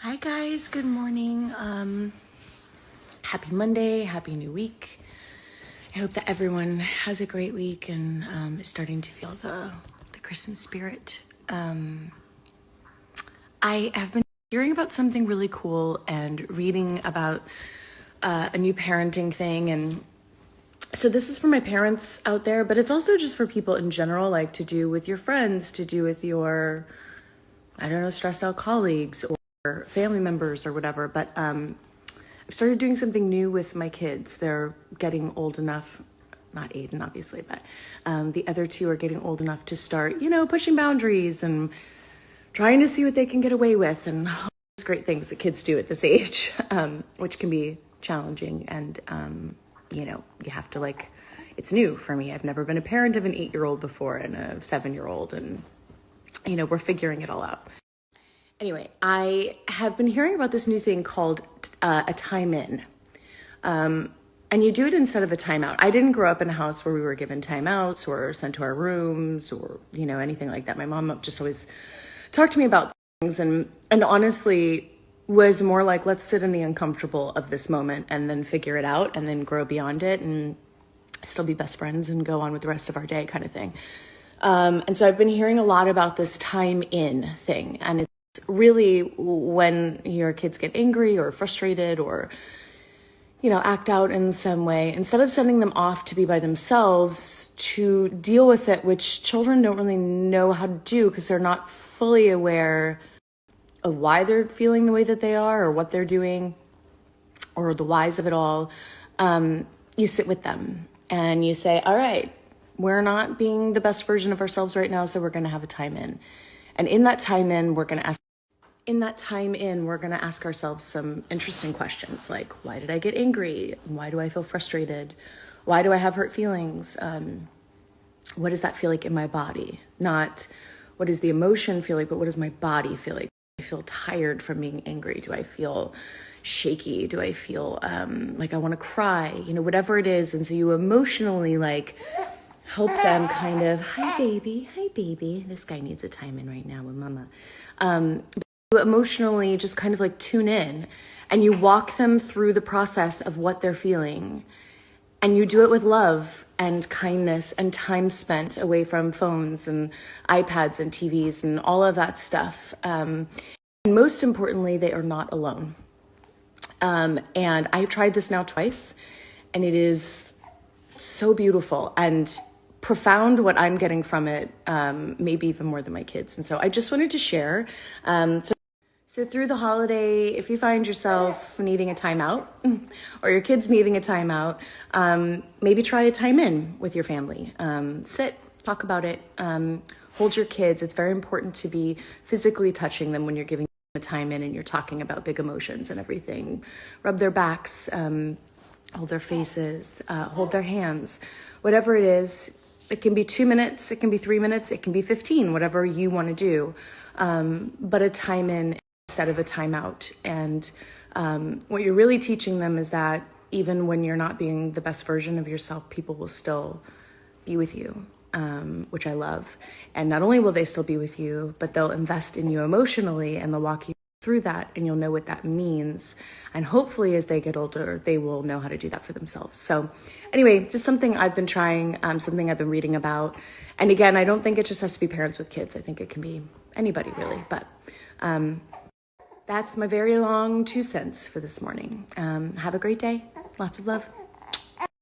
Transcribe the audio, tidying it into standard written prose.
Hi guys, good morning. Happy Monday, happy new week. I hope that everyone has a great week and is starting to feel the Christmas spirit. I have been hearing about something really cool and reading about a new parenting thing, and so this is for my parents out there, but it's also just for people in general, like to do with your friends, to do with your, I don't know, stressed out colleagues or family members or whatever. But I've started doing something new with my kids. They're getting old enough, not Aiden obviously, but the other two are getting old enough to start, pushing boundaries and trying to see what they can get away with and all those great things that kids do at this age, which can be challenging. And, you have to it's new for me. I've never been a parent of an 8-year-old before and a 7-year-old, and, we're figuring it all out. Anyway, I have been hearing about this new thing called a time in. And you do it instead of a timeout. I didn't grow up in a house where we were given timeouts or sent to our rooms or, anything like that. My mom just always talked to me about things and honestly was more like, let's sit in the uncomfortable of this moment and then figure it out and then grow beyond it and still be best friends and go on with the rest of our day kind of thing. And so I've been hearing a lot about this time in thing. And it's really when your kids get angry or frustrated or, act out in some way, instead of sending them off to be by themselves to deal with it, which children don't really know how to do because they're not fully aware of why they're feeling the way that they are or what they're doing or the whys of it all. You sit with them and you say, all right, we're not being the best version of ourselves right now, so we're going to have a time in. And in that time in, we're going to ask ourselves some interesting questions like, why did I get angry? Why do I feel frustrated? Why do I have hurt feelings? What does that feel like in my body? Not what does the emotion feel like, but what does my body feel like? Do I feel tired from being angry? Do I feel shaky? Do I feel like I want to cry? Whatever it is. And so you emotionally help them kind of, hi baby. This guy needs a time in right now with mama. You emotionally just kind of tune in and you walk them through the process of what they're feeling. And you do it with love and kindness and time spent away from phones and iPads and TVs and all of that stuff. And most importantly, they are not alone. And I've tried this now twice, and it is so beautiful and profound what I'm getting from it, maybe even more than my kids. And so I just wanted to share. So through the holiday, if you find yourself needing a timeout or your kids needing a timeout, maybe try a time in with your family. Sit, talk about it, hold your kids. It's very important to be physically touching them when you're giving them a time in and you're talking about big emotions and everything. Rub their backs, hold their faces, hold their hands, whatever it is. It can be 2 minutes, it can be 3 minutes, it can be 15, whatever you want to do. But a time in instead of a timeout. And what you're really teaching them is that even when you're not being the best version of yourself, people will still be with you, which I love. And not only will they still be with you, but they'll invest in you emotionally and they'll walk you through that and you'll know what that means. And hopefully as they get older, they will know how to do that for themselves. So anyway, just something I've been trying, something I've been reading about. And again, I don't think it just has to be parents with kids. I think it can be anybody really, but that's my very long 2 cents for this morning. Have a great day. Lots of love.